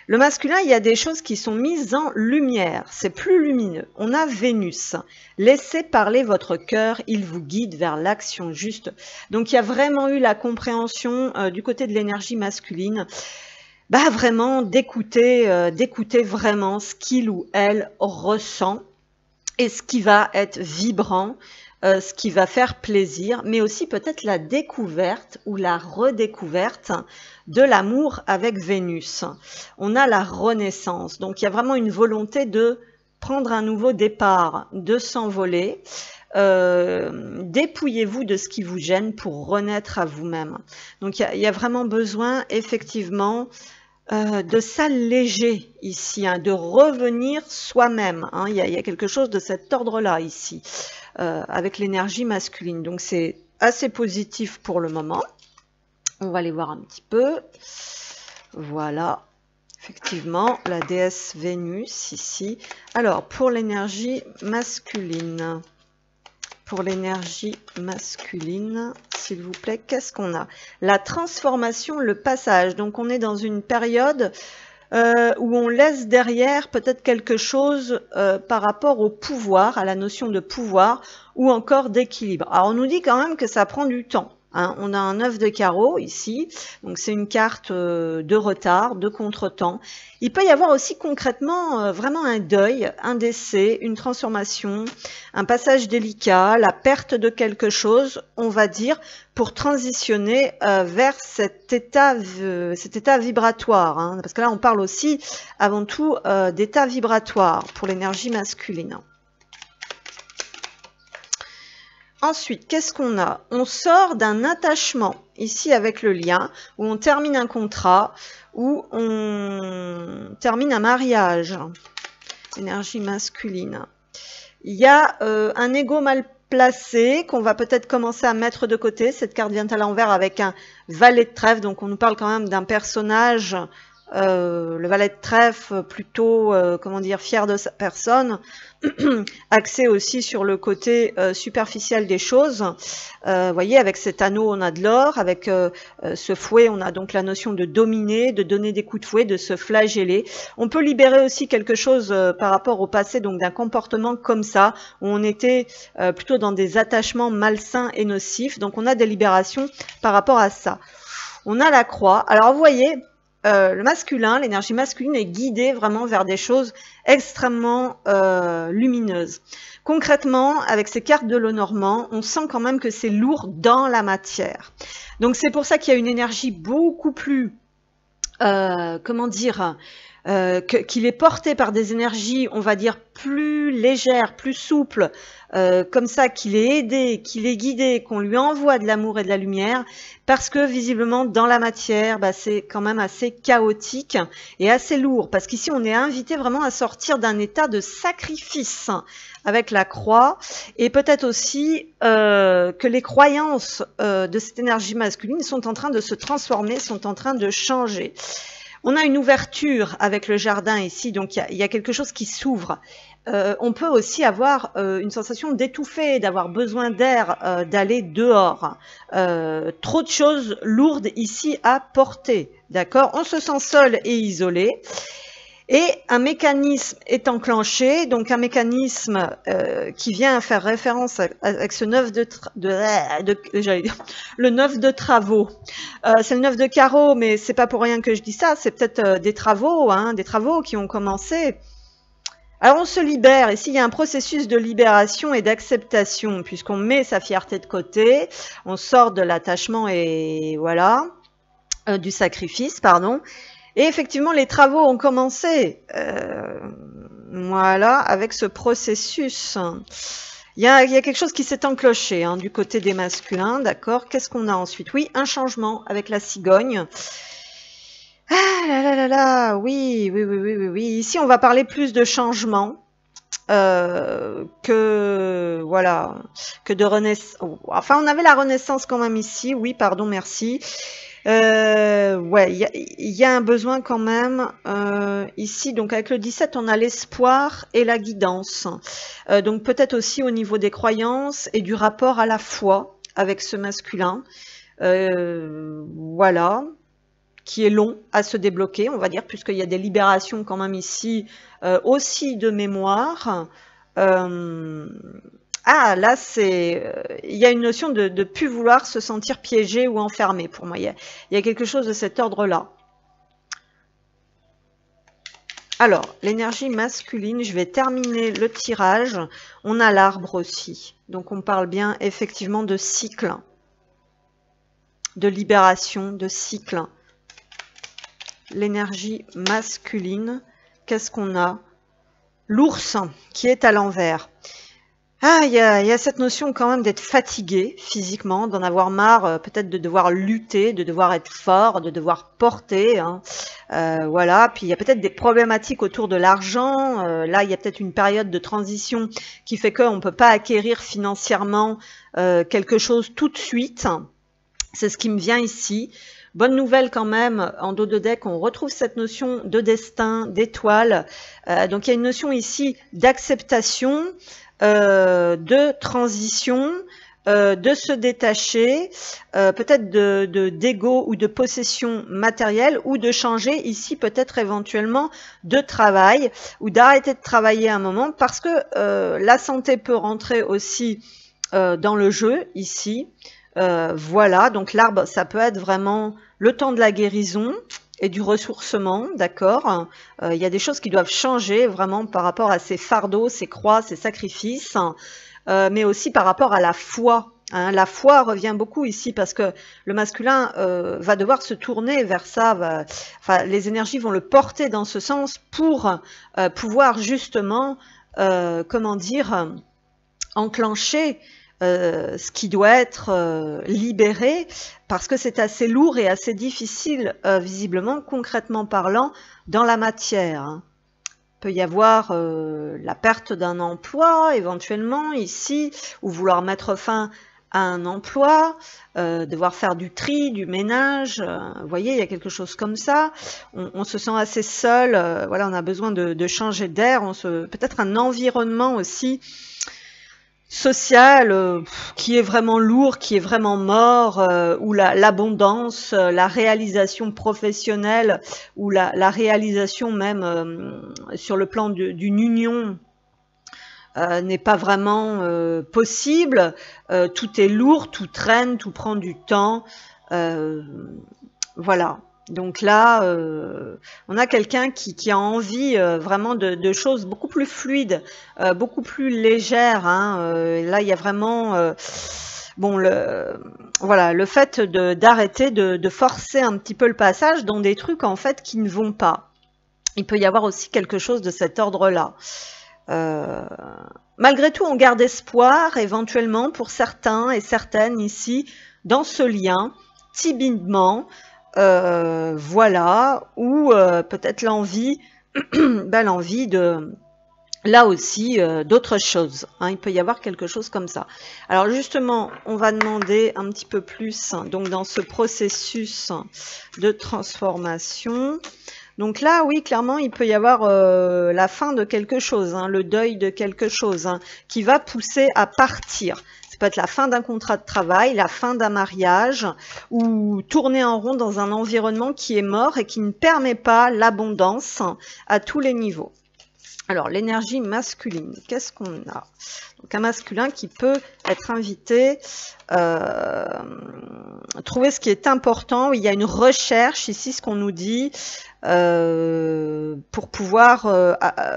Le masculin, il y a des choses qui sont mises en lumière, c'est plus lumineux. On a Vénus. Laissez parler votre cœur, il vous guide vers l'action juste. Donc il y a vraiment eu la compréhension du côté de l'énergie masculine, bah vraiment d'écouter vraiment ce qu'il ou elle ressent et ce qui va être vibrant, ce qui va faire plaisir, mais aussi peut-être la découverte ou la redécouverte de l'amour avec Vénus. On a la renaissance, donc il y a vraiment une volonté de prendre un nouveau départ, de s'envoler. Dépouillez-vous de ce qui vous gêne pour renaître à vous-même. Donc il y a vraiment besoin effectivement de s'alléger ici, hein, de revenir soi-même, hein. Il y a quelque chose de cet ordre-là ici, avec l'énergie masculine. Donc c'est assez positif pour le moment. On va aller voir un petit peu. Voilà. Effectivement, la déesse Vénus ici. Alors, pour l'énergie masculine. Pour l'énergie masculine, s'il vous plaît, qu'est-ce qu'on a? La transformation, le passage. Donc, on est dans une période où on laisse derrière peut-être quelque chose par rapport au pouvoir, à la notion de pouvoir, ou encore d'équilibre. Alors, on nous dit quand même que ça prend du temps. Hein, on a un 9 de carreau ici, donc c'est une carte de retard, de contretemps. Il peut y avoir aussi concrètement vraiment un deuil, un décès, une transformation, un passage délicat, la perte de quelque chose, on va dire, pour transitionner vers cet état vibratoire. Hein, parce que là, on parle aussi avant tout d'état vibratoire pour l'énergie masculine. Ensuite, qu'est-ce qu'on a? On sort d'un attachement, ici avec le lien, où on termine un contrat, où on termine un mariage. Énergie masculine. Il y a un ego mal placé qu'on va peut-être commencer à mettre de côté. Cette carte vient à l'envers avec un valet de trèfle, donc on nous parle quand même d'un personnage... le valet de trèfle plutôt, comment dire, fier de sa personne, axé aussi sur le côté superficiel des choses. Voyez, avec cet anneau, on a de l'or, avec ce fouet, on a donc la notion de dominer, de donner des coups de fouet, de se flageller. On peut libérer aussi quelque chose par rapport au passé, donc d'un comportement comme ça, où on était plutôt dans des attachements malsains et nocifs. Donc on a des libérations par rapport à ça. On a la croix. Alors vous voyez... le masculin, l'énergie masculine est guidée vraiment vers des choses extrêmement lumineuses. Concrètement, avec ces cartes de Lenormand, on sent quand même que c'est lourd dans la matière. Donc c'est pour ça qu'il y a une énergie beaucoup plus, comment dire, qu'il est porté par des énergies, on va dire, plus légères, plus souples, comme ça, qu'il est aidé, qu'il est guidé, qu'on lui envoie de l'amour et de la lumière, parce que visiblement, dans la matière, bah, c'est quand même assez chaotique et assez lourd, parce qu'ici, on est invité vraiment à sortir d'un état de sacrifice avec la croix, et peut-être aussi que les croyances de cette énergie masculine sont en train de se transformer, sont en train de changer. On a une ouverture avec le jardin ici, donc il y a quelque chose qui s'ouvre. On peut aussi avoir une sensation d'étouffer, d'avoir besoin d'air, d'aller dehors. Trop de choses lourdes ici à porter, d'accord? On se sent seul et isolé. Et un mécanisme est enclenché, donc un mécanisme qui vient faire référence avec ce 9 le 9 de travaux. C'est le 9 de carreau, mais c'est pas pour rien que je dis ça, c'est peut-être des travaux qui ont commencé. Alors on se libère, ici il y a un processus de libération et d'acceptation, puisqu'on met sa fierté de côté, on sort de l'attachement et voilà, du sacrifice, pardon. Et effectivement, les travaux ont commencé, voilà, avec ce processus. Il y a quelque chose qui s'est enclenché hein, du côté des masculins, d'accord? Qu'est-ce qu'on a ensuite? Oui, un changement avec la cigogne. Ah là là là là, oui. Ici, on va parler plus de changement que voilà, que de renaissance. Enfin, on avait la renaissance quand même ici. Oui, pardon, merci. Ouais, il y a un besoin quand même ici. Donc avec le 17, on a l'espoir et la guidance. Donc peut-être aussi au niveau des croyances et du rapport à la foi avec ce masculin. Voilà, qui est long à se débloquer, on va dire, puisqu'il y a des libérations quand même ici, aussi de mémoire. Ah, là, il y a une notion de ne plus vouloir se sentir piégé ou enfermé pour moi. Il y a quelque chose de cet ordre-là. Alors, l'énergie masculine, je vais terminer le tirage. On a l'arbre aussi. Donc, on parle bien effectivement de cycle, de libération, de cycle. L'énergie masculine, qu'est-ce qu'on a? L'ours qui est à l'envers. Ah, il y a cette notion quand même d'être fatigué physiquement, d'en avoir marre, peut-être de devoir lutter, de devoir être fort, de devoir porter. Hein. Voilà, puis il y a peut-être des problématiques autour de l'argent. Là, il y a peut-être une période de transition qui fait qu'on ne peut pas acquérir financièrement quelque chose tout de suite. C'est ce qui me vient ici. Bonne nouvelle quand même, en dos de deck, on retrouve cette notion de destin, d'étoile. Donc il y a une notion ici d'acceptation, de transition, de se détacher, peut-être d'ego ou de possession matérielle, ou de changer ici peut-être éventuellement de travail, ou d'arrêter de travailler un moment, parce que la santé peut rentrer aussi dans le jeu ici. Voilà, donc l'arbre, ça peut être vraiment le temps de la guérison et du ressourcement, d'accord. Il y a des choses qui doivent changer vraiment par rapport à ces fardeaux, ces croix, ces sacrifices, mais aussi par rapport à la foi. Hein. La foi revient beaucoup ici parce que le masculin va devoir se tourner vers ça. Enfin, les énergies vont le porter dans ce sens pour pouvoir justement, comment dire, enclencher ce qui doit être libéré, parce que c'est assez lourd et assez difficile, visiblement, concrètement parlant, dans la matière. Hein. Il peut y avoir la perte d'un emploi, éventuellement, ici, ou vouloir mettre fin à un emploi, devoir faire du tri, du ménage, vous voyez, il y a quelque chose comme ça. On se sent assez seul, voilà, on a besoin de changer d'air, peut-être un environnement aussi social qui est vraiment lourd, qui est vraiment mort, où l'abondance, la réalisation professionnelle, ou la réalisation même sur le plan d'une union n'est pas vraiment possible. Tout est lourd, tout traîne, tout prend du temps. Voilà. Donc là, on a quelqu'un qui a envie vraiment de choses beaucoup plus fluides, beaucoup plus légères. Hein. Là, il y a vraiment bon, voilà, le fait d'arrêter de forcer un petit peu le passage dans des trucs en fait qui ne vont pas. Il peut y avoir aussi quelque chose de cet ordre-là. Malgré tout, on garde espoir éventuellement pour certains et certaines ici dans ce lien, timidement. Voilà, ou peut-être l'envie, l'envie de, là aussi, d'autres choses. Hein, il peut y avoir quelque chose comme ça. Alors justement, on va demander un petit peu plus, donc dans ce processus de transformation. Donc là, oui, clairement, il peut y avoir la fin de quelque chose, hein, le deuil de quelque chose, hein, qui va pousser à partir. Ça peut être la fin d'un contrat de travail, la fin d'un mariage, ou tourner en rond dans un environnement qui est mort et qui ne permet pas l'abondance à tous les niveaux. Alors, l'énergie masculine, qu'est-ce qu'on a? Donc, un masculin qui peut être invité, trouver ce qui est important. Il y a une recherche, ici, ce qu'on nous dit, pour pouvoir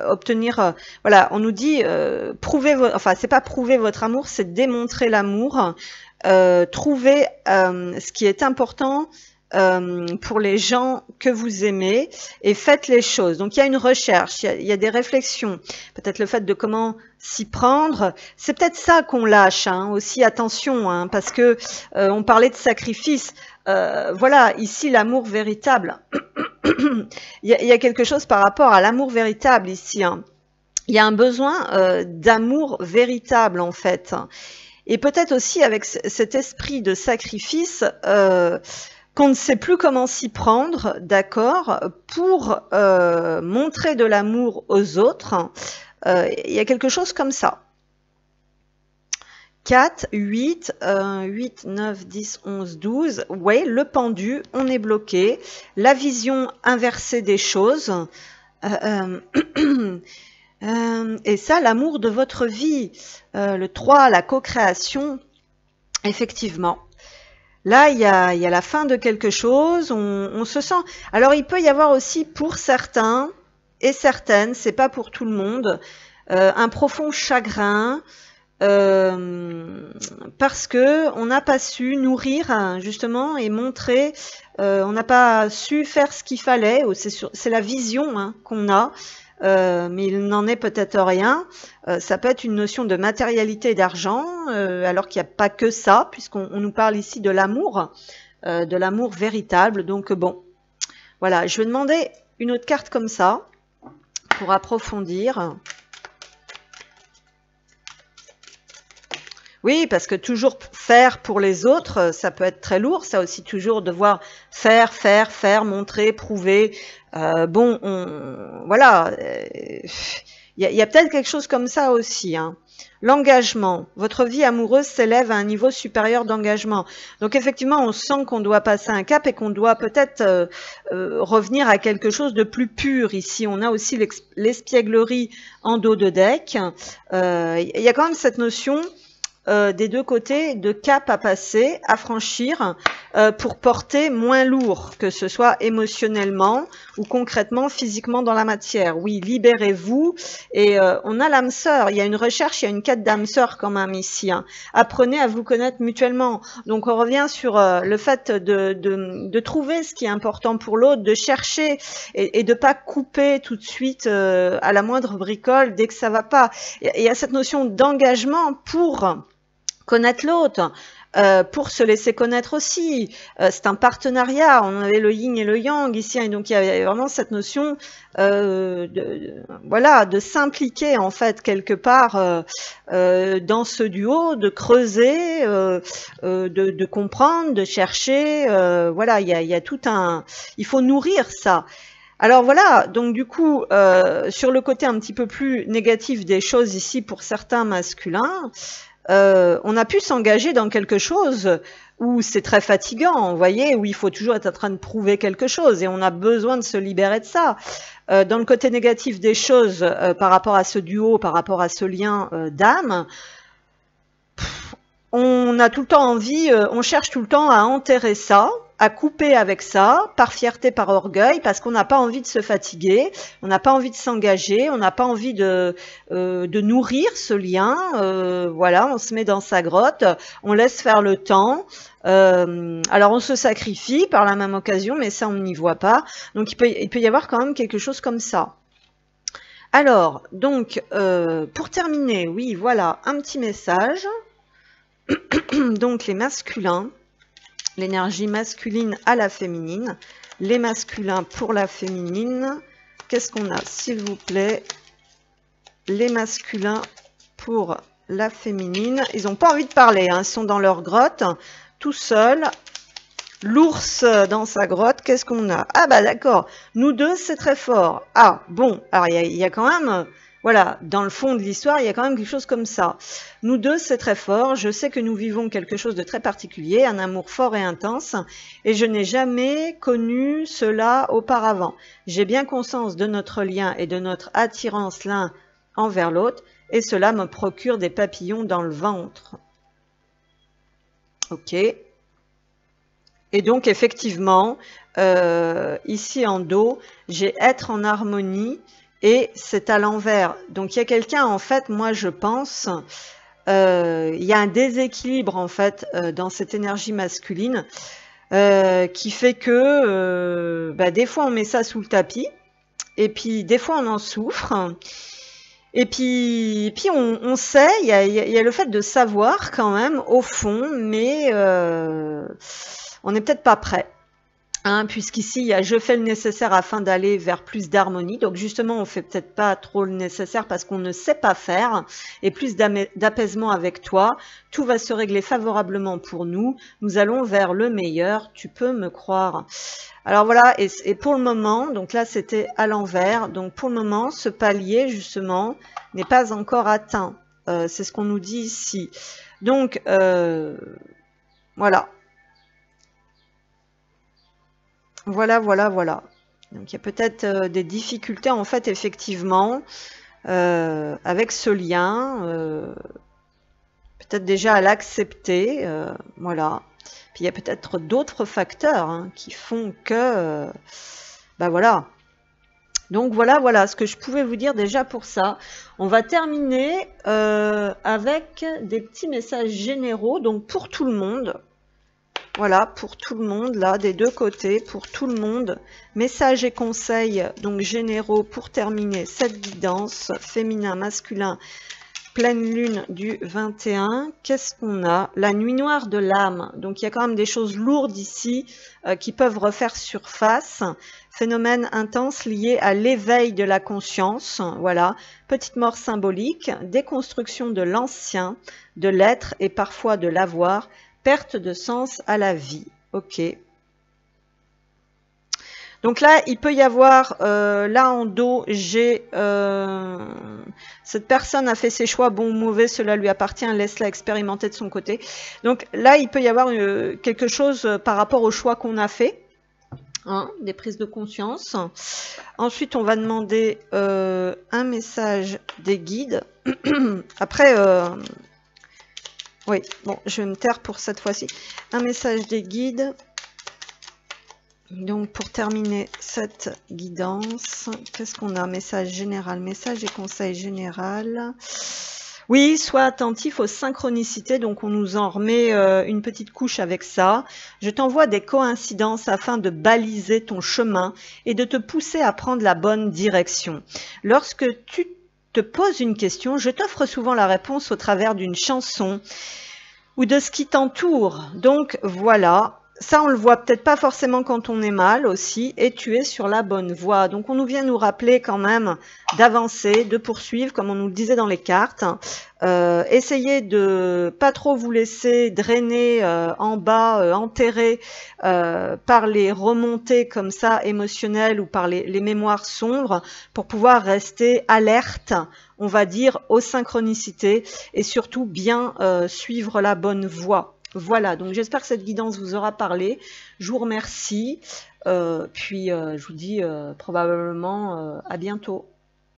obtenir, voilà, on nous dit prouver, enfin c'est pas prouver votre amour, c'est démontrer l'amour, trouver ce qui est important pour les gens que vous aimez et faites les choses. Donc il y a une recherche, il y a des réflexions, peut-être le fait de comment s'y prendre, c'est peut-être ça qu'on lâche, hein, aussi attention, hein, parce que on parlait de sacrifice, voilà, ici l'amour véritable. Il y a quelque chose par rapport à l'amour véritable ici. Hein. Il y a un besoin d'amour véritable en fait. Et peut-être aussi avec cet esprit de sacrifice qu'on ne sait plus comment s'y prendre, d'accord, pour montrer de l'amour aux autres. Il y a quelque chose comme ça. 4, 8, 8, 9, 10, 11, 12. Oui, le pendu, on est bloqué. La vision inversée des choses. Et ça, l'amour de votre vie. Le 3, la co-création. Effectivement. Là, il y a la fin de quelque chose. On se sent... Alors, il peut y avoir aussi pour certains et certaines, c'est pas pour tout le monde, un profond chagrin, parce que on n'a pas su nourrir justement et montrer, on n'a pas su faire ce qu'il fallait, c'est la vision hein, qu'on a, mais il n'en est peut-être rien. Ça peut être une notion de matérialité et d'argent, alors qu'il n'y a pas que ça, puisqu'on nous parle ici de l'amour véritable. Donc bon, voilà, je vais demander une autre carte comme ça pour approfondir. Oui, parce que toujours faire pour les autres, ça peut être très lourd. Ça aussi, toujours devoir faire, montrer, prouver. Bon, voilà. Il y a peut-être quelque chose comme ça aussi, hein. L'engagement. Votre vie amoureuse s'élève à un niveau supérieur d'engagement. Donc effectivement, on sent qu'on doit passer un cap et qu'on doit peut-être revenir à quelque chose de plus pur. Ici, on a aussi l'espièglerie en dos de deck. Il y a quand même cette notion des deux côtés de cap à passer, à franchir pour porter moins lourd, que ce soit émotionnellement ou concrètement, physiquement dans la matière. Oui, libérez-vous. Et on a l'âme sœur. Il y a une recherche, il y a une quête d'âme sœur quand même ici, hein. Apprenez à vous connaître mutuellement. Donc on revient sur le fait de trouver ce qui est important pour l'autre, de chercher et de pas couper tout de suite à la moindre bricole dès que ça va pas. Il y a cette notion d'engagement pour connaître l'autre, pour se laisser connaître aussi. C'est un partenariat, on avait le yin et le yang ici, et donc il y avait vraiment cette notion voilà, de s'impliquer en fait quelque part dans ce duo, de creuser, de comprendre, de chercher. Voilà, il y a tout un... Il faut nourrir ça. Alors voilà, donc du coup, sur le côté un petit peu plus négatif des choses ici pour certains masculins, on a pu s'engager dans quelque chose où c'est très fatigant, vous voyez, où il faut toujours être en train de prouver quelque chose et on a besoin de se libérer de ça. Dans le côté négatif des choses par rapport à ce duo, par rapport à ce lien d'âme, on a tout le temps envie, on cherche tout le temps à enterrer ça, à couper avec ça, par fierté, par orgueil, parce qu'on n'a pas envie de se fatiguer, on n'a pas envie de s'engager, on n'a pas envie de nourrir ce lien. Voilà, on se met dans sa grotte, on laisse faire le temps. Alors on se sacrifie par la même occasion, mais ça on n'y voit pas. Donc il peut y avoir quand même quelque chose comme ça. Alors, donc, pour terminer, oui, voilà, un petit message. Donc les masculins, l'énergie masculine à la féminine, les masculins pour la féminine. Qu'est-ce qu'on a, s'il vous plaît? Les masculins pour la féminine. Ils n'ont pas envie de parler, hein. Ils sont dans leur grotte, tout seuls. L'ours dans sa grotte, qu'est-ce qu'on a? Ah bah d'accord, nous deux, c'est très fort. Ah bon, alors il y a quand même... Voilà, dans le fond de l'histoire, il y a quand même quelque chose comme ça. Nous deux, c'est très fort. Je sais que nous vivons quelque chose de très particulier, un amour fort et intense, et je n'ai jamais connu cela auparavant. J'ai bien conscience de notre lien et de notre attirance l'un envers l'autre, et cela me procure des papillons dans le ventre. Ok. Et donc, effectivement, ici en dos, j'ai être en harmonie, et c'est à l'envers. Donc il y a quelqu'un, en fait, moi je pense, il y a un déséquilibre en fait dans cette énergie masculine qui fait que des fois on met ça sous le tapis et puis des fois on en souffre et puis on sait, il y a le fait de savoir quand même au fond, mais on n'est peut-être pas prêt. Hein, puisqu'ici, il y a je fais le nécessaire afin d'aller vers plus d'harmonie. Donc justement, on fait peut-être pas trop le nécessaire parce qu'on ne sait pas faire. Et plus d'apaisement avec toi. Tout va se régler favorablement pour nous. Nous allons vers le meilleur. Tu peux me croire. Alors voilà, et pour le moment, donc là c'était à l'envers. Donc pour le moment, ce palier justement n'est pas encore atteint. C'est ce qu'on nous dit ici. Donc voilà. Voilà. Donc il y a peut-être des difficultés en fait effectivement avec ce lien, peut-être déjà à l'accepter, voilà. Puis il y a peut-être d'autres facteurs hein, qui font que, voilà. Donc voilà ce que je pouvais vous dire déjà pour ça. On va terminer avec des petits messages généraux, donc pour tout le monde. Voilà, pour tout le monde, là, des deux côtés, pour tout le monde. Messages et conseils, donc généraux, pour terminer cette guidance, féminin, masculin, pleine lune du 21, qu'est-ce qu'on a? La nuit noire de l'âme. Donc il y a quand même des choses lourdes ici qui peuvent refaire surface. Phénomène intense lié à l'éveil de la conscience. Voilà. Petite mort symbolique, déconstruction de l'ancien, de l'être et parfois de l'avoir, perte de sens à la vie. Ok. Donc là, il peut y avoir, là en dos, j'ai, cette personne a fait ses choix, bon ou mauvais, cela lui appartient, laisse-la expérimenter de son côté. Donc là, il peut y avoir quelque chose par rapport au choix qu'on a fait, hein, des prises de conscience. Ensuite, on va demander un message des guides. Après, oui, bon, je vais me taire pour cette fois-ci. Un message des guides. Donc, pour terminer cette guidance, qu'est-ce qu'on a? Message général, message et conseil général. Oui, sois attentif aux synchronicités, donc on nous en remet une petite couche avec ça. Je t'envoie des coïncidences afin de baliser ton chemin et de te pousser à prendre la bonne direction. Lorsque tu te poses une question, je t'offre souvent la réponse au travers d'une chanson ou de ce qui t'entoure. Donc voilà. Ça, on le voit peut-être pas forcément quand on est mal aussi, et tu es sur la bonne voie. Donc, on nous vient nous rappeler quand même d'avancer, de poursuivre, comme on nous le disait dans les cartes. Essayez de pas trop vous laisser drainer en bas, enterrer par les remontées comme ça émotionnelles ou par les mémoires sombres pour pouvoir rester alerte, on va dire, aux synchronicités et surtout bien suivre la bonne voie. Voilà, donc j'espère que cette guidance vous aura parlé. Je vous remercie, puis je vous dis probablement à bientôt.